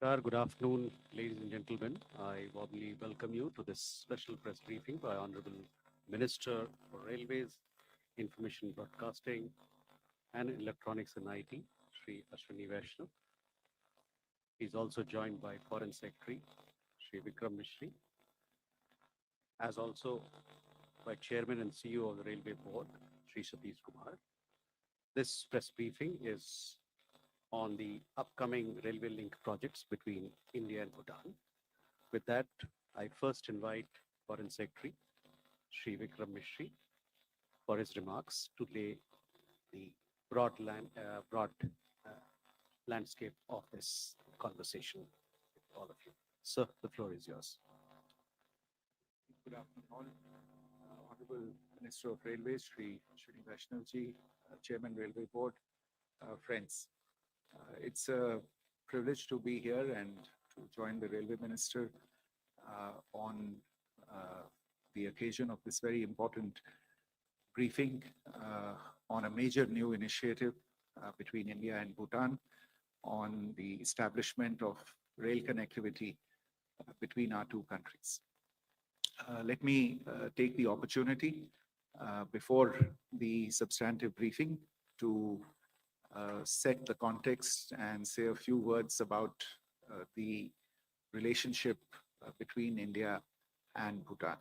Namaskar, good afternoon, ladies and gentlemen. I warmly welcome you to this special press briefing by Honorable Minister for Railways, Information Broadcasting and Electronics and IT, Shri Ashwini Vaishnaw. He's also joined by Foreign Secretary, Shri Vikram Mishri, as also by Chairman and CEO of the Railway Board, Shri Satish Kumar. This press briefing is on the upcoming railway link projects between India and Bhutan. With that, I first invite Foreign Secretary Shri Vikram Mishri for his remarks to lay the broad landscape of this conversation with all of you. Sir, the floor is yours. Good afternoon, all. Honorable Minister of Railways, Shri Ashwini Vaishnaw ji, Chairman Railway Board, friends. It's a privilege to be here and to join the Railway Minister on the occasion of this very important briefing on a major new initiative between India and Bhutan on the establishment of rail connectivity between our two countries. Let me take the opportunity before the substantive briefing to set the context and say a few words about the relationship between India and Bhutan.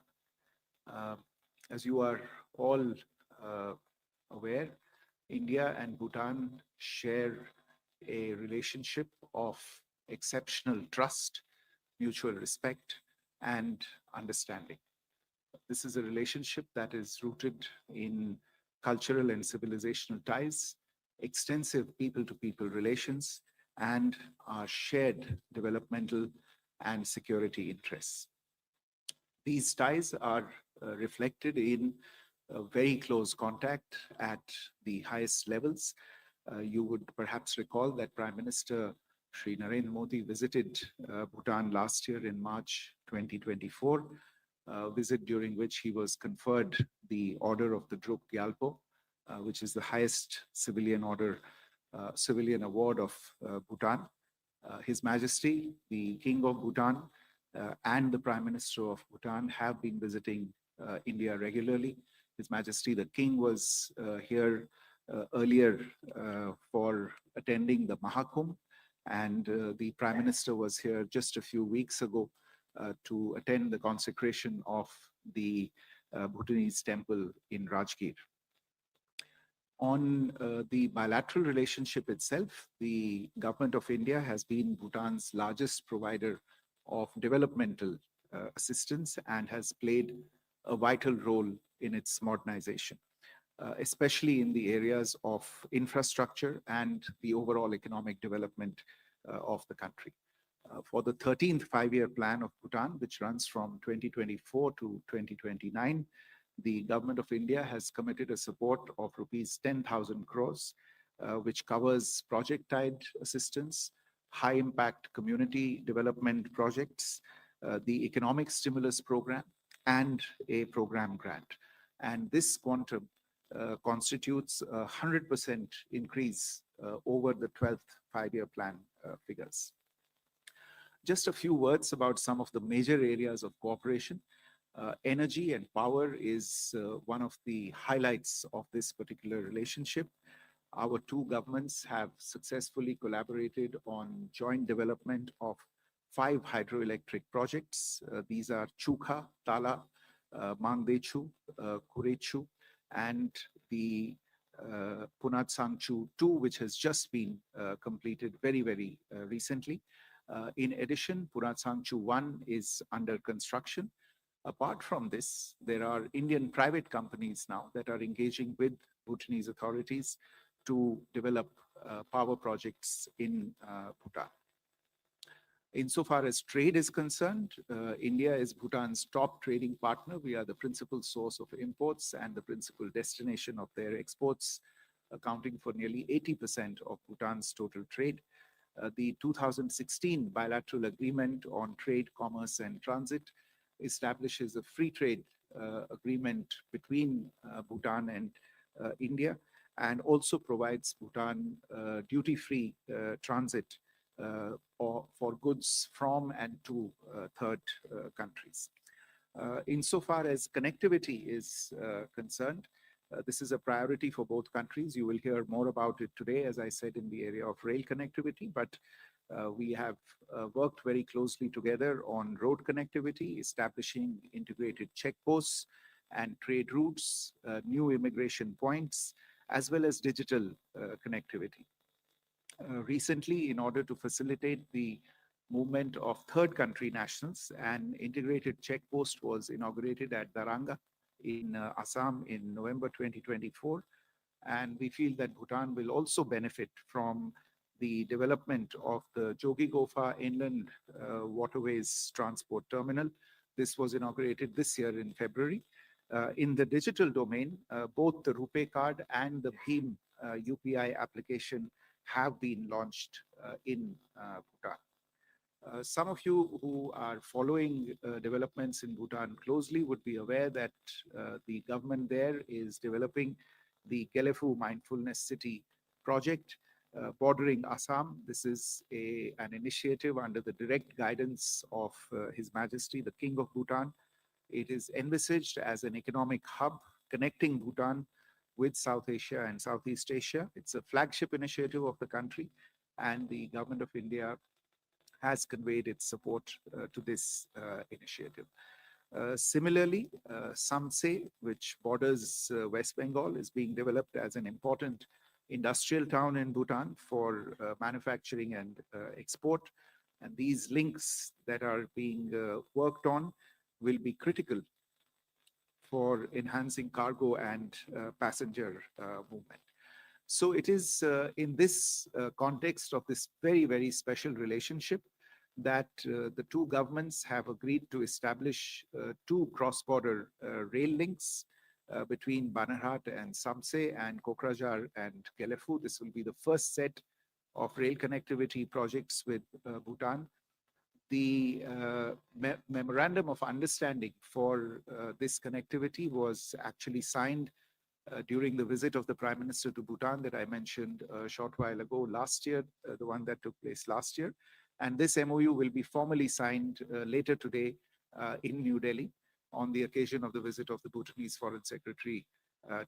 As you are all aware, India and Bhutan share a relationship of exceptional trust, mutual respect, and understanding. This is a relationship that is rooted in cultural and civilizational ties, extensive people-to-people relations, and our shared developmental and security interests. These ties are reflected in very close contact at the highest levels. You would perhaps recall that Prime Minister Shri Narendra Modi visited Bhutan last year in March 2024, a visit during which he was conferred the Order of the Druk Gyalpo, which is the highest civilian award of Bhutan. His Majesty, the King of Bhutan, and the Prime Minister of Bhutan have been visiting India regularly. His Majesty, the King, was here earlier for attending the Mahakumbh, and the Prime Minister was here just a few weeks ago to attend the consecration of the Bhutanese temple in Rajgir. On the bilateral relationship itself, the government of India has been Bhutan's largest provider of developmental assistance and has played a vital role in its modernization, especially in the areas of infrastructure and the overall economic development of the country. For the 13th five-year plan of Bhutan, which runs from 2024 to 2029, the government of India has committed a support of rupees 10,000 crores, which covers project-tied assistance, high-impact community development projects, the economic stimulus program, and a program grant. And this quantum constitutes a 100% increase over the 12th five-year plan figures. Just a few words about some of the major areas of cooperation. Energy and power is one of the highlights of this particular relationship. Our two governments have successfully collaborated on joint development of 5 hydroelectric projects. These are Chukha, Tala, Mangdechu, Kurechu, and the Punatsangchu 2, which has just been completed very recently. In addition, Punatsangchu 1 is under construction. Apart from this, there are Indian private companies now that are engaging with Bhutanese authorities to develop power projects in Bhutan. Insofar as trade is concerned, India is Bhutan's top trading partner. We are the principal source of imports and the principal destination of their exports, accounting for nearly 80% of Bhutan's total trade. The 2016 bilateral agreement on trade, commerce, and transit establishes a free trade agreement between Bhutan and India, and also provides Bhutan duty-free transit or for goods from and to third countries. Insofar as connectivity is concerned, this is a priority for both countries. You will hear more about it today, as I said, in the area of rail connectivity, but we have worked very closely together on road connectivity, establishing integrated checkposts and trade routes, new immigration points, as well as digital connectivity. Recently, in order to facilitate the movement of third country nationals, an integrated checkpost was inaugurated at Daranga in Assam in November 2024. And we feel that Bhutan will also benefit from the development of the Jogi-Gofa Inland Waterways Transport Terminal. This was inaugurated this year in February. In the digital domain, both the RuPay card and the Bhim UPI application have been launched in Bhutan. Some of you who are following developments in Bhutan closely would be aware that the government there is developing the Gelephu Mindfulness City project bordering Assam. This is an initiative under the direct guidance of His Majesty, the King of Bhutan. It is envisaged as an economic hub connecting Bhutan with South Asia and Southeast Asia. It's a flagship initiative of the country, and the government of India has conveyed its support to this initiative. Similarly, Samse, which borders West Bengal, is being developed as an important industrial town in Bhutan for manufacturing and export. And these links that are being worked on will be critical for enhancing cargo and passenger movement. So it is in this context of this very, very special relationship that the two governments have agreed to establish two cross-border rail links between Banarhat and Samse and Kokrajhar and Gelephu. This will be the first set of rail connectivity projects with Bhutan. The memorandum of understanding for this connectivity was actually signed during the visit of the Prime Minister to Bhutan that I mentioned a short while ago last year, the one that took place last year. And this MOU will be formally signed later today in New Delhi on the occasion of the visit of the Bhutanese Foreign Secretary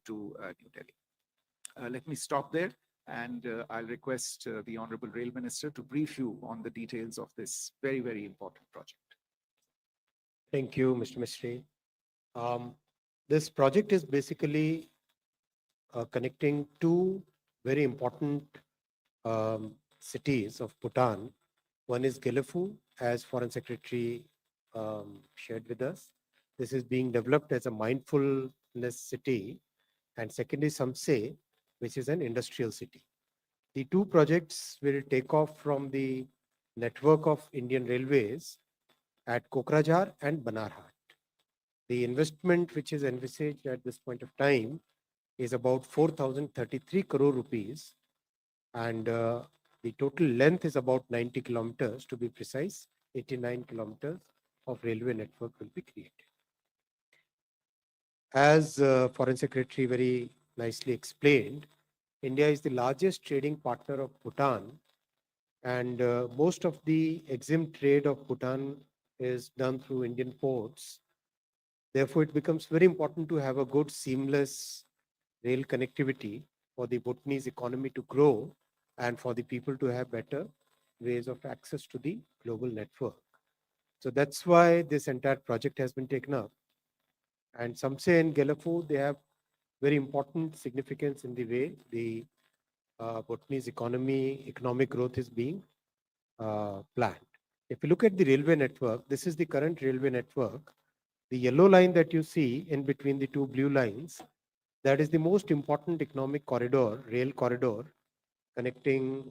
to New Delhi. Let me stop there, and I'll request the Honorable Rail Minister to brief you on the details of this very, very important project. Thank you, Mr. Mistry. This project is basically connecting two very important cities of Bhutan. One is Gelephu, as Foreign Secretary shared with us. This is being developed as a mindfulness city. And second is Samse, which is an industrial city. The two projects will take off from the network of Indian Railways at Kokrajhar and Banarhat. The investment which is envisaged at this point of time is about 4,033 crore rupees, and the total length is about 90 kilometers, to be precise. 89 kilometers of railway network will be created. As Foreign Secretary very nicely explained, India is the largest trading partner of Bhutan, and most of the EXIM trade of Bhutan is done through Indian ports. Therefore, it becomes very important to have a good seamless rail connectivity for the Bhutanese economy to grow and for the people to have better ways of access to the global network. So that's why this entire project has been taken up. And Samse and Gelephu, they have very important significance in the way the Bhutanese economic growth is being planned. If you look at the railway network, this is the current railway network. The yellow line that you see in between the two blue lines, that is the most important economic corridor, rail corridor, connecting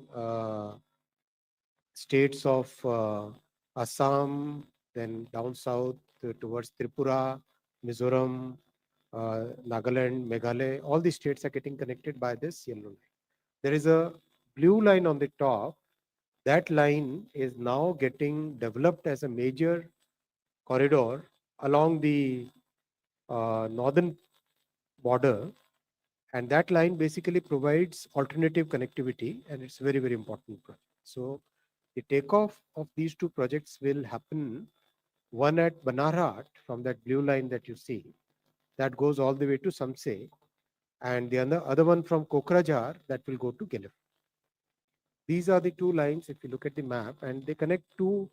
states of Assam, then down south towards Tripura, Mizoram, Nagaland, Meghalaya. All the states are getting connected by this yellow line. There is a blue line on the top. That line is now getting developed as a major corridor along the northern border, and that line basically provides alternative connectivity, and it's very, very important project. So The takeoff of these two projects will happen, one at Banarhat from that blue line that you see, that goes all the way to Samse, and the other one from Kokrajhar that will go to Gelephu. These are the two lines, if you look at the map, and they connect two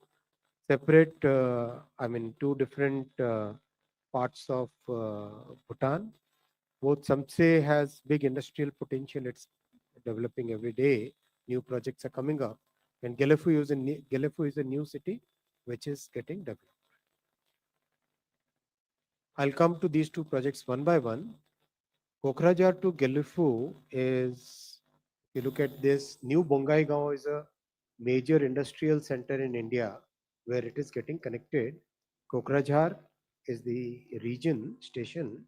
separate, two different parts of Bhutan. Both Samse has big industrial potential. It's developing every day. New projects are coming up. And Gelephu is a new city which is getting developed. I'll come to these two projects one by one. Kokrajhar to Gelephu is, if you look at this, New Bongaigaon is a major industrial center in India where it is getting connected. Kokrajhar is the region station,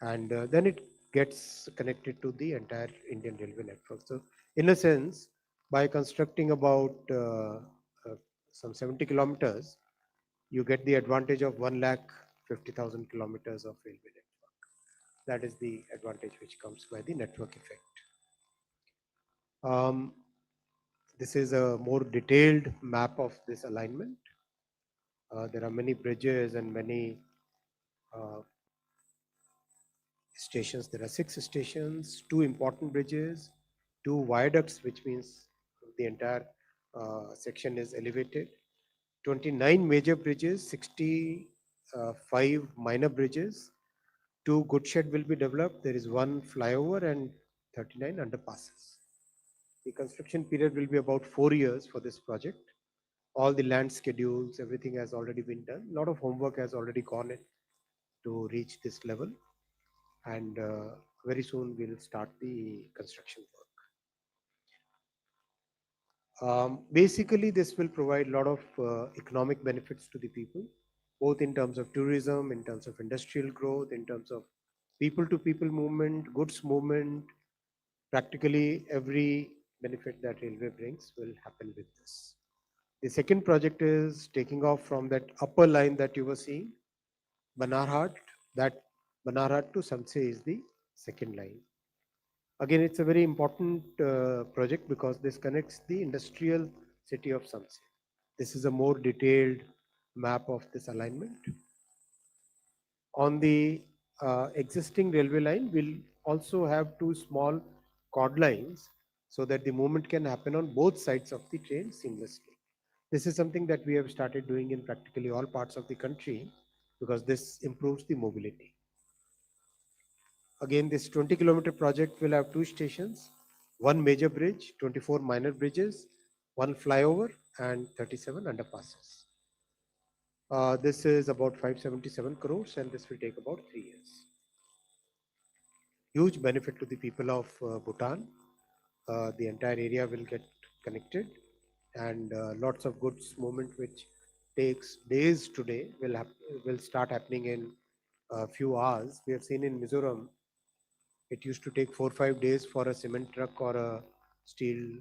and then it gets connected to the entire Indian railway network. So, in a sense, by constructing about some 70 kilometers, you get the advantage of 1,50,000 kilometers of railway network. That is the advantage which comes by the network effect. Um, this is a more detailed map of this alignment. There are many bridges and many uh, stations. There are 6 stations, 2 important bridges, 2 viaducts, which means the entire section is elevated, 29 major bridges, 65 minor bridges, 2 goods shed will be developed. There is 1 flyover and 39 underpasses. The construction period will be about 4 years for this project. All the land schedules, everything has already been done. A lot of homework has already gone in to reach this level, and very soon we'll start the construction work. Basically, this will provide a lot of economic benefits to the people, both in terms of tourism, in terms of industrial growth, in terms of people to people movement, goods movement. Practically every benefit that railway brings will happen with this. The second project is taking off from that upper line that you were seeing, Banarhat. That Banarhat to Samse is the second line. Again, it's a very important project because this connects the industrial city of Samse. This is a more detailed map of this alignment. On the existing railway line, we'll also have 2 small cord lines so that the movement can happen on both sides of the train seamlessly. This is something that we have started doing in practically all parts of the country because this improves the mobility. Again, this 20-kilometer project will have 2 stations, 1 major bridge, 24 minor bridges, 1 flyover, and 37 underpasses. This is about 577 crores, and this will take about 3 years. Huge benefit to the people of Bhutan. The entire area will get connected, and lots of goods movement, which takes days today, will start happening in a few hours. We have seen in Mizoram, it used to take 4 or 5 days for a cement truck or a steel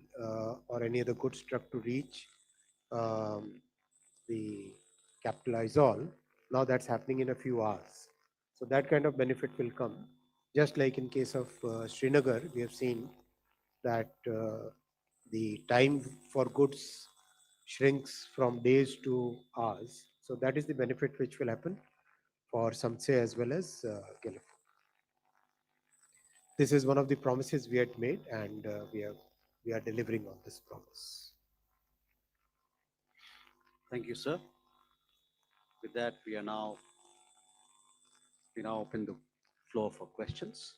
or any other goods truck to reach um, the capital Aizawl. Now that's happening in a few hours. So that kind of benefit will come. Just like in case of Srinagar, we have seen that the time for goods shrinks from days to hours. So that is the benefit which will happen for Samse as well as Gelephu. This is one of the promises we had made, and we are delivering on this promise. Thank you, sir. With that, we now open the floor for questions.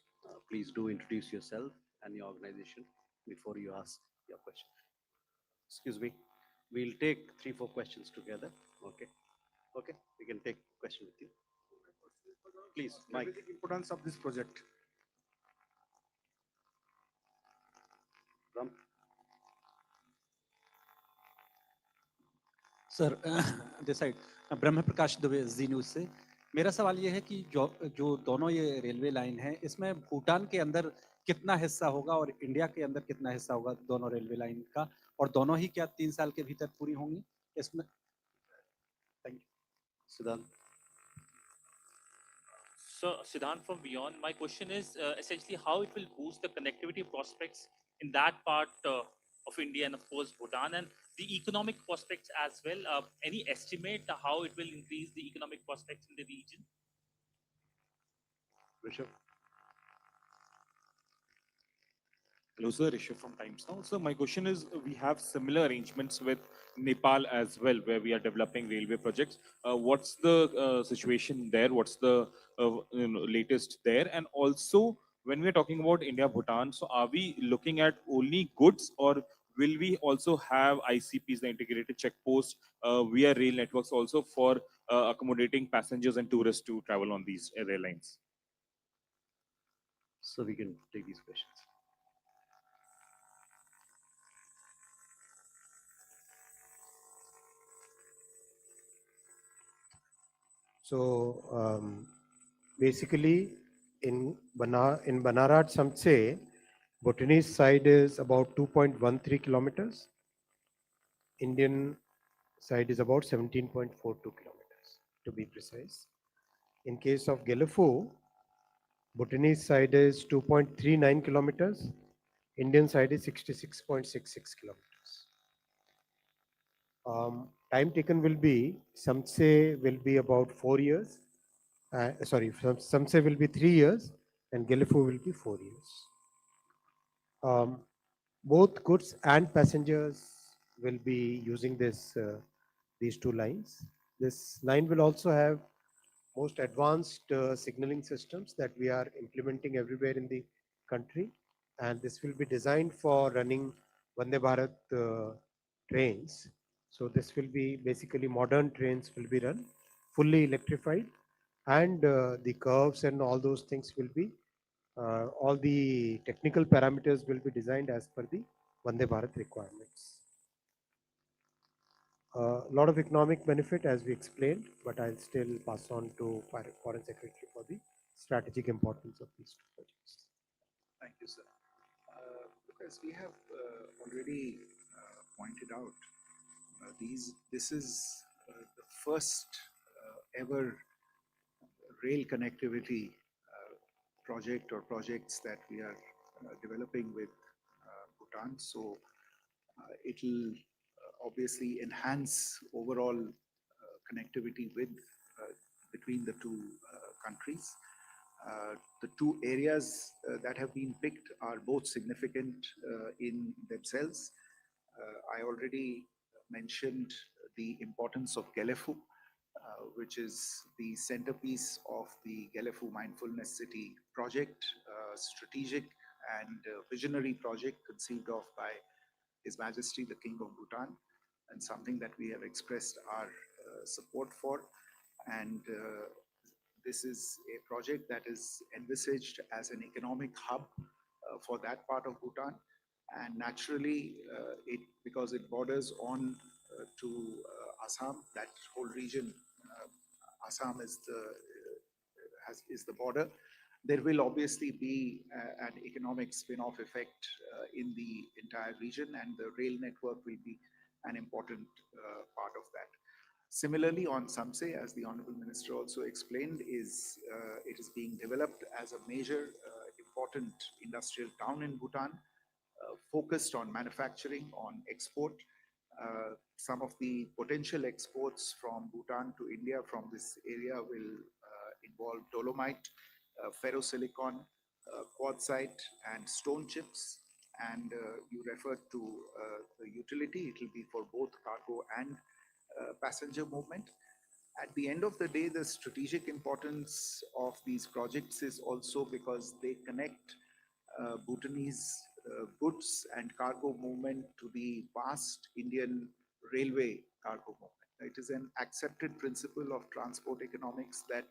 Please do introduce yourself and your organization before you ask your question. Excuse me. We'll take 3, 4 questions together. Okay. Okay. We can take question with you. Please, Mike. The importance of this project. Ram. Sir this side Brahma Prakash Dubey ji news से मेरा सवाल ये है कि जो दोनों ये railway line है इसमें भूटान के अंदर कितना हिस्सा होगा और इंडिया के अंदर कितना हिस्सा होगा दोनों रेलवे लाइन का, और दोनों ही क्या 3 साल के भीतर पूरी होंगी इसमें? Thank you. Siddhant. So, Siddhant from Beyond, my question is essentially how it will boost the connectivity prospects in that part of India and of course Bhutan, and the economic prospects as well. Any estimate how it will increase the economic prospects in the region? Rishabh? Hello, sir. Rishabh from Times Now. So my question is, we have similar arrangements with Nepal as well, where we are developing railway projects. What's the situation there? What's the latest there? And also, when we are talking about India-Bhutan, so are we looking at only goods, or will we also have ICPs, the integrated checkposts, via rail networks also for accommodating passengers and tourists to travel on these airlines? So we can take these questions. So basically, in Banarat Samtse, Bhutanese side is about 2.13 kilometers. Indian side is about 17.42 kilometers, to be precise. In case of Gelephu, Bhutanese side is 2.39 kilometers. Indian side is 66.66 kilometers. Time taken will be, Samtse will be about 4 years. Samtse will be 3 years and Gelephu will be 4 years. Both goods and passengers will be using these two lines. This line will also have most advanced signaling systems that we are implementing everywhere in the country, and this will be designed for running Vande Bharat trains. So this will be basically modern trains will be run fully electrified, and the curves and all those things will be all the technical parameters will be designed as per the Vande Bharat requirements. A lot of economic benefit as we explained, but I'll still pass on to Foreign Secretary for the strategic importance of these two projects. Thank you, sir. Because we have already pointed out, this is the first ever rail connectivity project or projects that we are developing with Bhutan. So it will obviously enhance overall connectivity with between the two countries. The two areas that have been picked are both significant in themselves. I already mentioned the importance of Gelephu, which is the centerpiece of the Gelephu Mindfulness City project, strategic and visionary project conceived of by His Majesty the King of Bhutan, and something that we have expressed our support for. And this is a project that is envisaged as an economic hub for that part of Bhutan. And naturally, because it borders on to Assam, that whole region, Assam is the border. There will obviously be an economic spin-off effect in the entire region, and the rail network will be an important part of that. Similarly, on Samse, as the Honorable Minister also explained, it is being developed as a major important industrial town in Bhutan, focused on manufacturing, on export. Some of the potential exports from Bhutan to India from this area will involve dolomite, ferrosilicon, quartzite, and stone chips. And you referred to the utility. It will be for both cargo and passenger movement. At the end of the day, the strategic importance of these projects is also because they connect Bhutanese goods and cargo movement to the vast Indian railway cargo movement. It is an accepted principle of transport economics that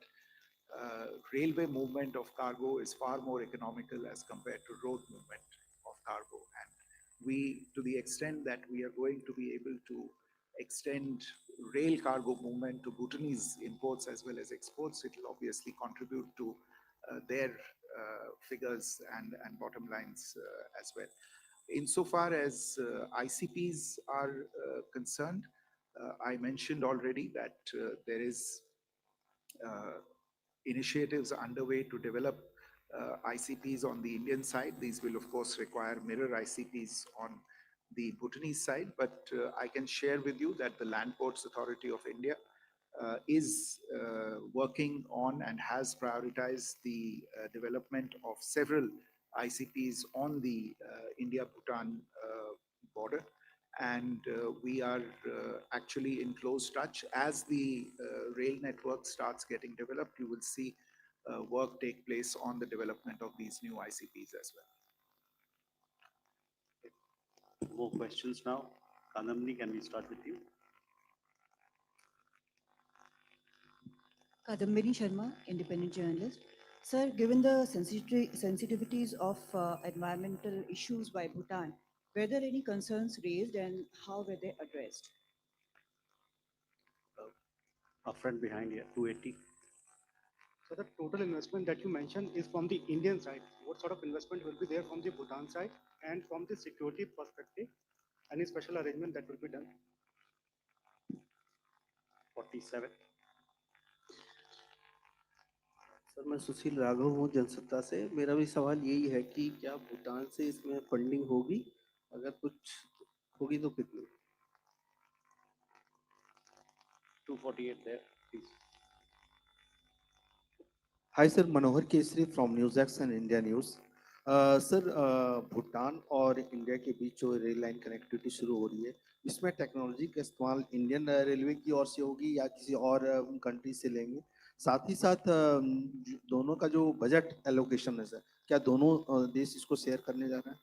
railway movement of cargo is far more economical as compared to road movement of cargo. And we, to the extent that we are going to be able to extend rail cargo movement to Bhutanese imports as well as exports, it will obviously contribute to their figures and bottom lines as well. Insofar as ICPs are concerned, I mentioned already that there is initiatives underway to develop ICPs on the Indian side. These will of course require mirror ICPs on the Bhutanese side, but I can share with you that the Land Ports Authority of India is working on and has prioritized the development of several ICPs on the India-Bhutan border. And we are actually in close touch. As the rail network starts getting developed, you will see work take place on the development of these new ICPs as well. More questions now. Kanamni, can we start with you? Kadambini Sharma, independent journalist. Sir, given the sensitivities of environmental issues by Bhutan, were there any concerns raised and how were they addressed? Our friend behind here, 280. So the total investment that you mentioned is from the Indian side. What sort of investment will be there from the Bhutan side, and from the security perspective, any special arrangement that will be done? 47. Sir मैं सुशील राघव हूँ जनसत्ता से। मेरा भी सवाल यही है कि क्या भूटान से इसमें फंडिंग होगी, अगर कुछ होगी तो कितनी? 248 there, please. Hi sir, Manohar Kesari from news x and India news. Sir Bhutan और इंडिया के बीच जो रेल लाइन कनेक्टिविटी शुरू हो रही है, इसमें टेक्नोलॉजी का इस्तेमाल इंडियन रेलवे की ओर से होगी या किसी और कंट्री से लेंगे? साथ ही साथ दोनों का जो बजट एलोकेशन है सर, क्या दोनों देश इसको शेयर करने जा रहे हैं?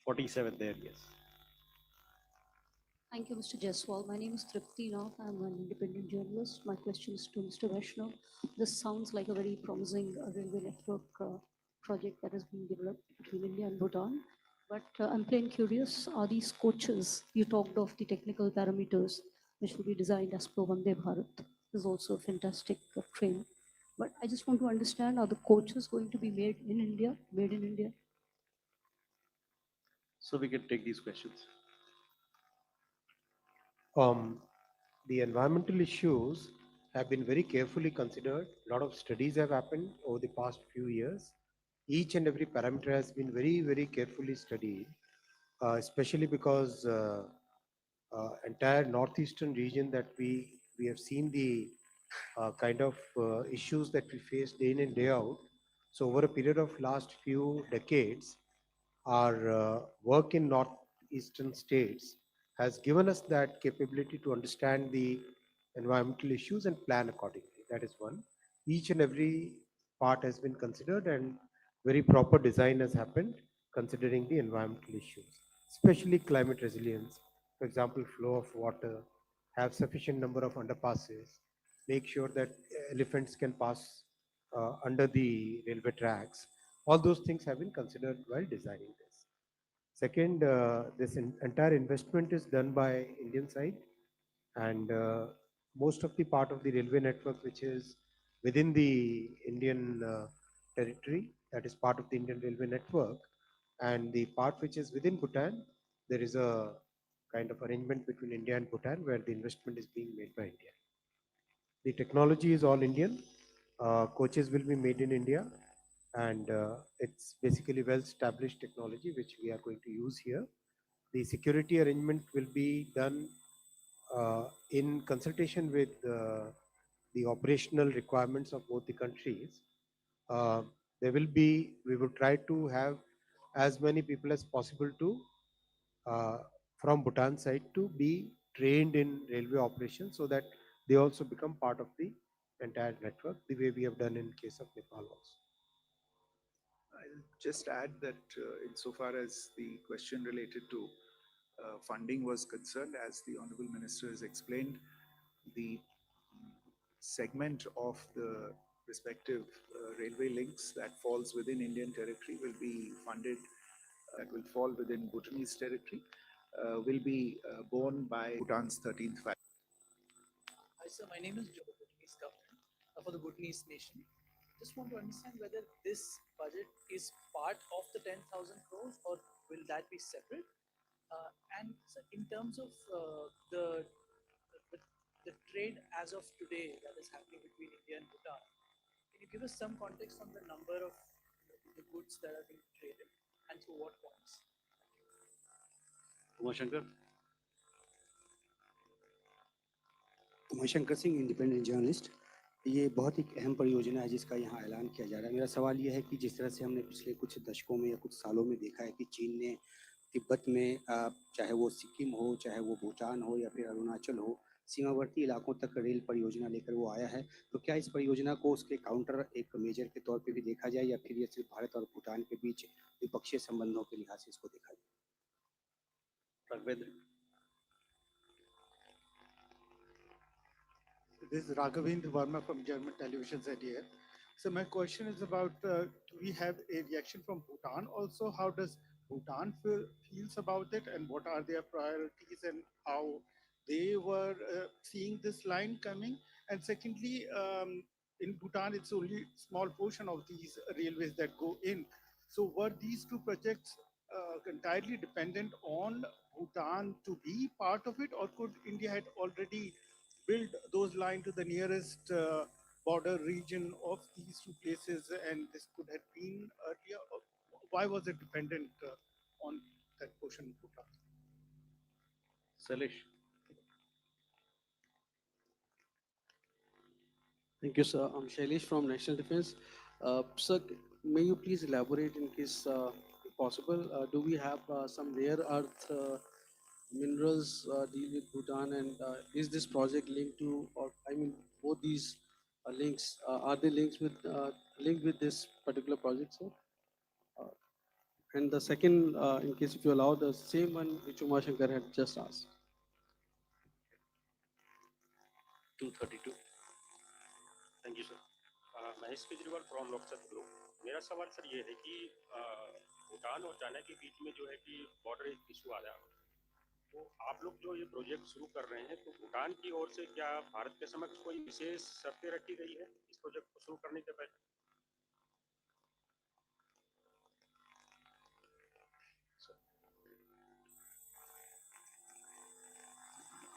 47 there, yes. Thank you, Mr. Jaiswal. My name is Tripti Nath. I'm an independent journalist. My question is to Mr. Vaishnaw. This sounds like a very promising railway network project that is being developed between India and Bhutan. But I'm plain curious, are these coaches, you talked of the technical parameters which will be designed as per Vande Bharat. This is also a fantastic train. But I just want to understand, are the coaches going to be made in India, made in India? So we can take these questions. The environmental issues have been very carefully considered. A lot of studies have happened over the past few years. Each and every parameter has been very, very carefully studied, especially because entire northeastern region that we have seen the kind of issues that we face day in and day out. So over a period of last few decades, our work in northeastern states has given us that capability to understand the environmental issues and plan accordingly. That is one. Each and every part has been considered and very proper design has happened considering the environmental issues, especially climate resilience. For example, flow of water, have sufficient number of underpasses, make sure that elephants can pass under the railway tracks. All those things have been considered while designing this. Second, this entire investment is done by Indian side, and most of the part of the railway network which is within the Indian territory, that is part of the Indian railway network, and the part which is within Bhutan, there is a kind of arrangement between India and Bhutan where the investment is being made by India. The technology is all Indian. Coaches will be made in India, and it's basically well-established technology which we are going to use here. The security arrangement will be done in consultation with the operational requirements of both the countries. We will try to have as many people as possible to from Bhutan side to be trained in railway operations so that they also become part of the entire network, the way we have done in case of Nepal also. I'll just add that insofar as the question related to funding was concerned, as the Honorable Minister has explained, the segment of the respective railway links that falls within Indian territory will be funded, that will fall within Bhutanese territory, will be borne by Bhutan's 13th Hi, sir. My name is Joe, Bhutanese government for the Bhutanese nation. Just want to understand whether this budget is part of the 10,000 crores or will that be separate? And so in terms of the, the trade as of today that is happening between India and Bhutan, can you give us some context on the number of the goods that are being traded and through what points? Umashankar? Umashankar Singh independent journalist. ये बहुत ही अहम परियोजना है जिसका यहाँ ऐलान किया जा रहा है। मेरा सवाल ये है कि जिस तरह से हमने पिछले कुछ दशकों में या कुछ सालों में देखा है कि चीन ने तिब्बत में चाहे वो सिक्किम हो, चाहे वो भूटान हो या फिर अरुणाचल हो, सीमावर्ती इलाकों तक रेल परियोजना लेकर वो आया है, तो क्या इस परियोजना को उसके काउंटर एक मेजर के तौर पे भी देखा जाए या फिर ये सिर्फ भारत और भूटान के बीच द्विपक्षीय संबंधों के लिहाज से इसको देखा जाए? Raghavendra? This is Raghavendra Verma from German television ZDF. So my question is about, do we have a reaction from Bhutan also? How does Bhutan feels about it, and what are their priorities and how they were seeing this line coming? And secondly, in Bhutan, it's only small portion of these railways that go in. So were these two projects entirely dependent on Bhutan to be part of it, or could India had already build those lines to the nearest border region of these two places, and this could have been earlier? Why was it dependent on that portion of Bhutan? Salish? Thank you, sir. I'm Shailesh from National Defense. Sir, may you please elaborate in case possible? Do we have some rare earth minerals deal with Bhutan, and is this project linked to, or I mean, both these links are they linked with this particular project, sir? And the second, in case if you allow, the same one which Umashankar had just asked. 232. Thank you sir. Mahesh Kejriwal from Lok Sabha group. मेरा सवाल sir ये है कि भूटान और China के बीच में जो है कि बॉर्डर इशू आ रहा है, तो आप लोग जो ये प्रोजेक्ट शुरू कर रहे हैं, तो भूटान की ओर से क्या भारत के समक्ष कोई विशेष शर्तें रखी गई है इस प्रोजेक्ट को शुरू करने के पहले?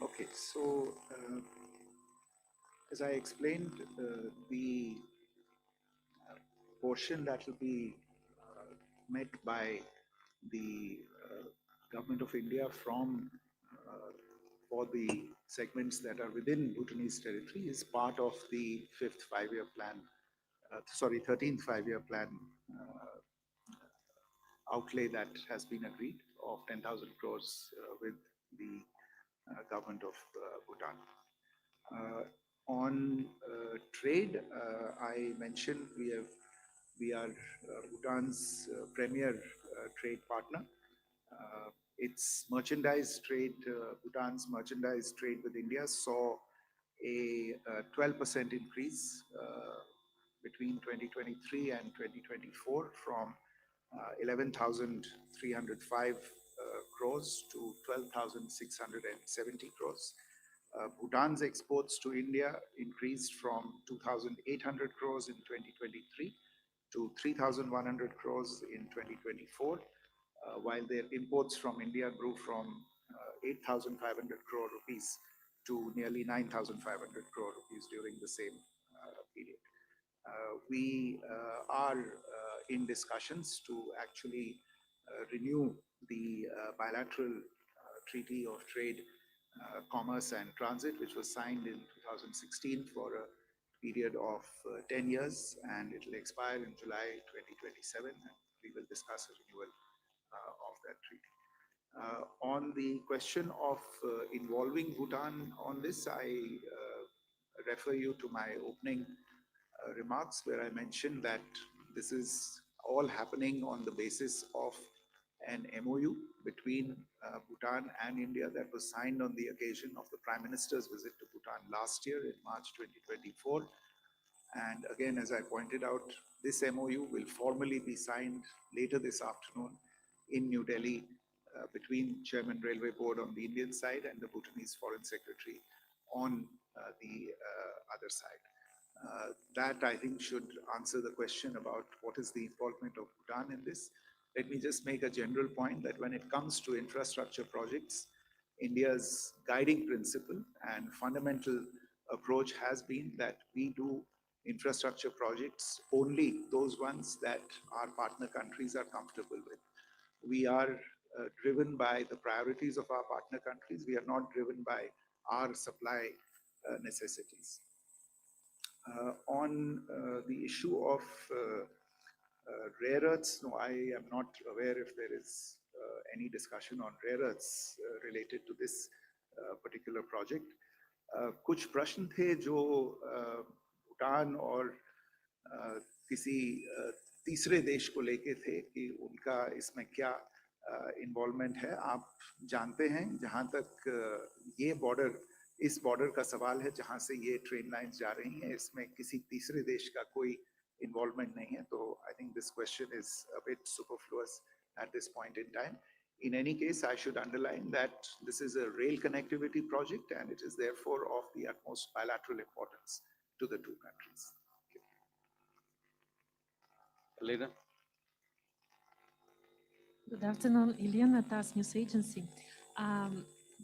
Okay, so as I explained, the portion that will be met by the government of India from for the segments that are within Bhutanese territory is part of the 13th five-year plan outlay that has been agreed of 10,000 crores with the government of Bhutan. On trade, I mentioned we are Bhutan's premier trade partner. Its merchandise trade, Bhutan's merchandise trade with India saw a 12% increase between 2023 and 2024 from 11,305 crores to 12,670 crores. Bhutan's exports to India increased from 2,800 crores in 2023 to 3,100 crores in 2024, while their imports from India grew from 8,500 crore rupees to nearly 9,500 crore rupees during the same period. We are in discussions to actually renew the bilateral treaty of trade, commerce and transit, which was signed in 2016 for a period of 10 years, and it will expire in July 2027, and we will discuss a renewal of that treaty. On the question of involving Bhutan on this, I refer you to my opening remarks, where I mentioned that this is all happening on the basis of an MOU between Bhutan and India that was signed on the occasion of the Prime Minister's visit to Bhutan last year in March 2024. And again, as I pointed out, this MOU will formally be signed later this afternoon in New Delhi between Chairman Railway Board on the Indian side and the Bhutanese Foreign Secretary on the other side. That, I think, should answer the question about what is the involvement of Bhutan in this. let me just make a general point that when it comes to infrastructure projects, India's guiding principle and fundamental approach has been that we do infrastructure projects only those ones that our partner countries are comfortable with. We are driven by the priorities of our partner countries. We are not driven by our supply necessities. On the issue of rare earths, no, I am not aware if there is any discussion on rare earths related to this particular project. कुछ प्रश्न थे जो भूटान और किसी तीसरे देश को लेके थे कि उनका इसमें क्या इन्वॉल्वमेंट है. आप जानते हैं जहां तक ये बॉर्डर, इस बॉर्डर का सवाल है जहां से ये ट्रेन लाइंस जा रही हैं, इसमें किसी तीसरे देश का कोई involvement nahi hai. So I think this question is a bit superfluous at this point in time. In any case, I should underline that this is a rail connectivity project and it is therefore of the utmost bilateral importance to the two countries. Elena. Good afternoon, Elena, TASS News Agency.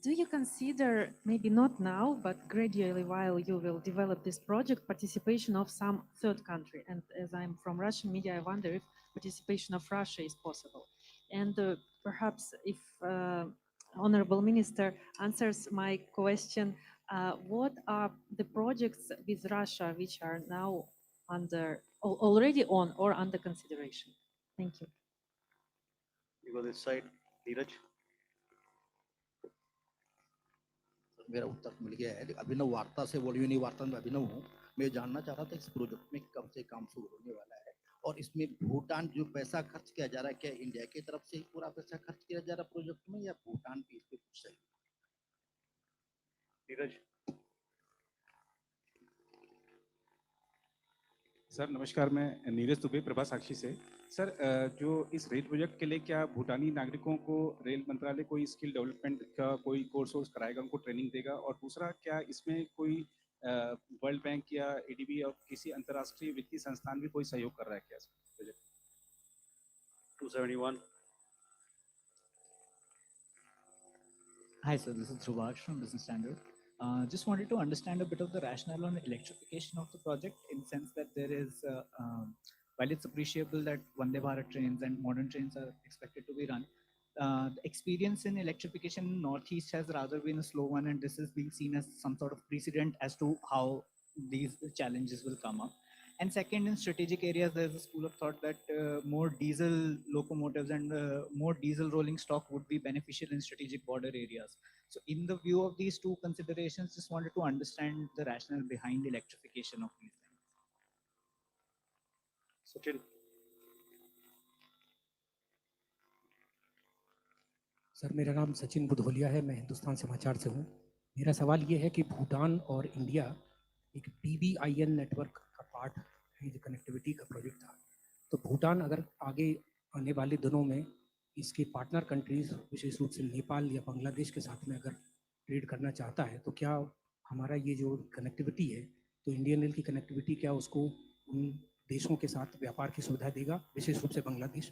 Do you consider, maybe not now, but gradually while you will develop this project, participation of some third country? And as I'm from Russian media, I wonder if participation of Russia is possible. And perhaps if Honorable Minister answers my question, what are the projects with Russia which are now already on or under consideration? Thank you. You go this side, Neeraj. मेरा उत्तर मिल गया है. अभिनव वार्ता से बोलियोनी वार्ता में अभिनव हूँ. मैं जानना चाह रहा था इस प्रोजेक्ट में कब से काम शुरू होने वाला है और इसमें भूटान जो पैसा खर्च किया जा रहा है, क्या इंडिया की तरफ से ही पूरा पैसा खर्च किया जा रहा है प्रोजेक्ट में या भूटान भी इस पे कुछ सही? नीरज. सर नमस्कार, मैं नीरज दुबे प्रभा साक्षी से. सर जो इस रेल प्रोजेक्ट के लिए क्या भूटानी नागरिकों को रेल मंत्रालय कोई स्किल डेवलपमेंट का कोई कोर्स कराएगा, उनको ट्रेनिंग देगा? और दूसरा, क्या इसमें कोई वर्ल्ड बैंक या एडीबी और किसी अंतर्राष्ट्रीय वित्तीय संस्थान भी कोई सहयोग कर रहा है क्या इस project? 271. Hi sir, this is Dhruvash from Business Standard. Just wanted to understand a bit of the rationale on electrification of the project, in the sense that there is, while it's appreciable that Vande Bharat trains and modern trains are expected to be run, the experience in electrification in Northeast has rather been a slow one, and this is being seen as some sort of precedent as to how these challenges will come up. And second, in strategic areas, there's a school of thought that more diesel locomotives and more diesel rolling stock would be beneficial in strategic border areas. So in the view of these two considerations, just wanted to understand the rationale behind electrification of these things. Sachin. Sir मेरा नाम सचिन बुधोलिया है, मैं हिंदुस्तान समाचार से हूँ. मेरा सवाल ये है कि भूटान और इंडिया एक PBIN नेटवर्क का पार्ट है, जो कनेक्टिविटी का प्रोजेक्ट था. तो भूटान अगर आगे आने वाले दिनों में इसके पार्टनर कंट्रीज, विशेष रूप से नेपाल या बांग्लादेश के साथ में अगर ट्रेड करना चाहता है, तो क्या हमारा ये जो कनेक्टिविटी है, तो इंडियन रेल की कनेक्टिविटी क्या उसको उन देशों के साथ व्यापार की सुविधा देगा, विशेष रूप से Bangladesh?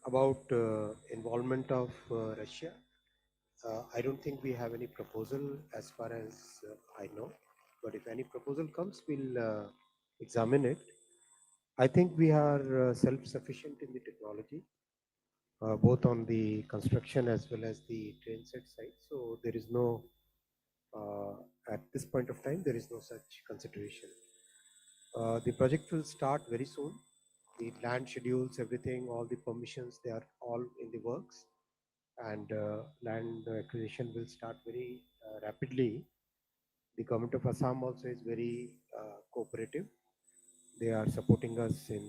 About involvement of Russia, I don't think we have any proposal as far as I know, but if any proposal comes, we'll examine it. I think we are self-sufficient in the technology, both on the construction as well as the train set side. So there is no, at this point of time, there is no such consideration. The project will start very soon. The land schedules, everything, all the permissions, they are all in the works, and land acquisition will start very rapidly. The government of Assam also is very cooperative. They are supporting us in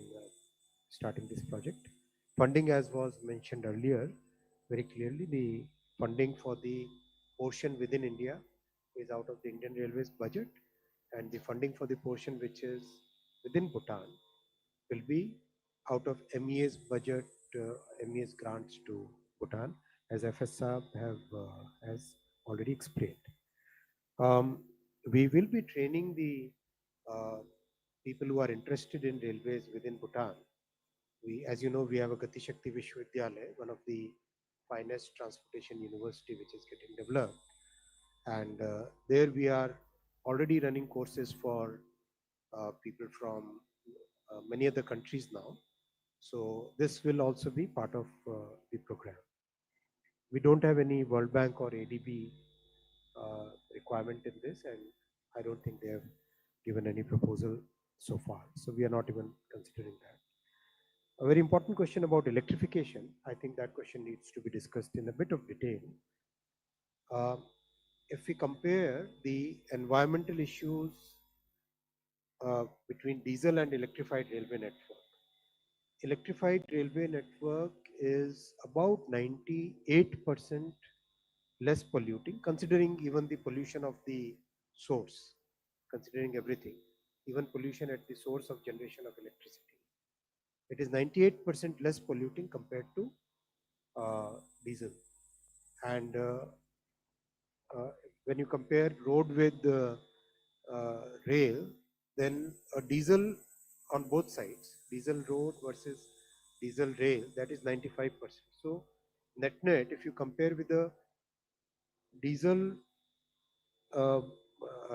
starting this project. Funding, as was mentioned earlier, very clearly, the funding for the portion within India is out of the Indian Railways budget, and the funding for the portion which is within Bhutan will be out of MEA's budget, MEA's grants to Bhutan, as FS Saab has already explained. We will be training the uh, people who are interested in railways within Bhutan. As you know, we have a Gati Shakti Vishwavidyalaya, one of the finest transportation university which is getting developed. And there we are already running courses for people from many other countries now. So this will also be part of the program. We don't have any World Bank or ADB requirement in this, and I don't think they have given any proposal so far. So we are not even considering that. A very important question about electrification. I think that question needs to be discussed in a bit of detail. If we compare the environmental issues between diesel and electrified railway network, electrified railway network is about 98% less polluting, considering even the pollution of the source, considering everything, even pollution at the source of generation of electricity. It is 98% less polluting compared to diesel. And when you compare road with rail, then a diesel on both sides, diesel road versus diesel rail, that is 95%. So net, if you compare with the diesel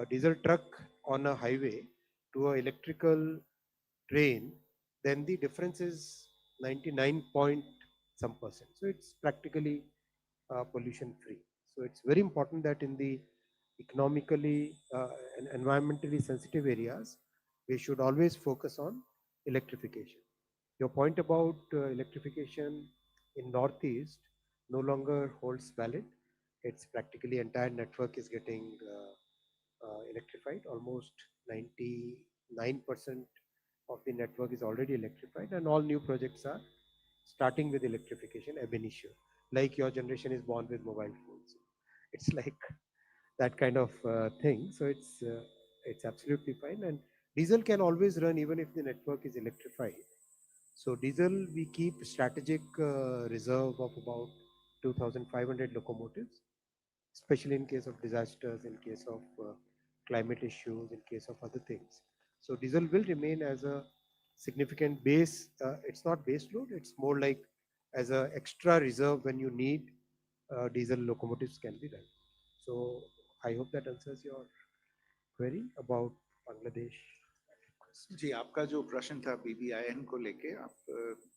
diesel truck on a highway to an electrical train, then the difference is 99 point some percent. So it's practically pollution free. So it's very important that in the economically and environmentally sensitive areas, we should always focus on electrification. Your point about electrification in Northeast no longer holds valid. It's practically entire network is getting electrified. Almost 99% of the network is already electrified, and all new projects are starting with electrification ab initio. Like your generation is born with mobile phones. It's like that kind of thing. So it's absolutely fine. And diesel can always run even if the network is electrified. So diesel, we keep strategic reserve of about 2,500 locomotives, especially in case of disasters, in case of climate issues, in case of other things. So diesel will remain as a significant base. It's not base load, it's more like as a extra reserve when you need diesel locomotives can be done. So I hope that answers your query about Bangladesh. जी, आपका जो प्रश्न था BBIN को लेके, आप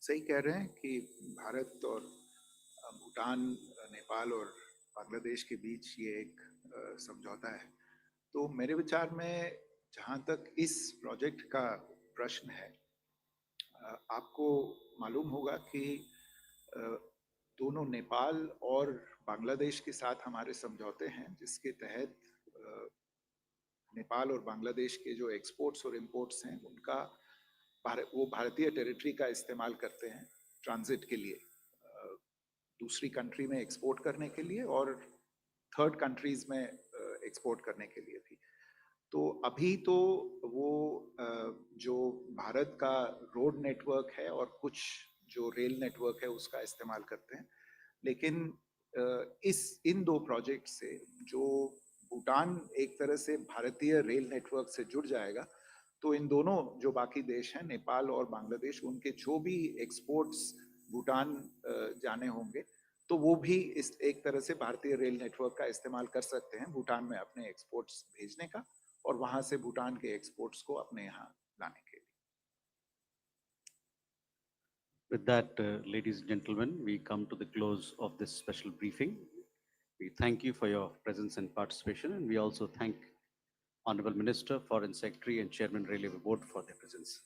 सही कह रहे हैं कि भारत और भूटान, नेपाल और बांग्लादेश के बीच ये एक समझौता है। तो मेरे विचार में जहाँ तक इस प्रोजेक्ट का प्रश्न है, आपको मालूम होगा कि दोनों नेपाल और बांग्लादेश के साथ हमारे समझौते हैं, जिसके तहत नेपाल और बांग्लादेश के जो एक्सपोर्ट्स और इंपोर्ट्स हैं उनका वो भारतीय टेरिटरी का इस्तेमाल करते हैं ट्रांजिट के लिए, दूसरी कंट्री में एक्सपोर्ट करने के लिए और थर्ड कंट्रीज में एक्सपोर्ट करने के लिए भी। तो अभी तो वो जो भारत का रोड नेटवर्क है और कुछ जो रेल नेटवर्क है उसका इस्तेमाल करते हैं, लेकिन इन दो प्रोजेक्ट से जो भूटान एक तरह से भारतीय रेल नेटवर्क से जुड़ जाएगा, तो इन दोनों जो बाकी देश हैं नेपाल और बांग्लादेश, उनके जो भी एक्सपोर्ट्स भूटान जाने होंगे तो वो भी इस एक तरह से भारतीय रेल नेटवर्क का इस्तेमाल कर सकते हैं भूटान में अपने एक्सपोर्ट्स भेजने का और वहां से भूटान के एक्सपोर्ट्स को अपने यहाँ लाने के लिए। With that, ladies and gentlemen, we come to the close of this special briefing. We thank you for your presence and participation, and we also thank Honorable Minister, Foreign Secretary, and Chairman Railway Board for their presence.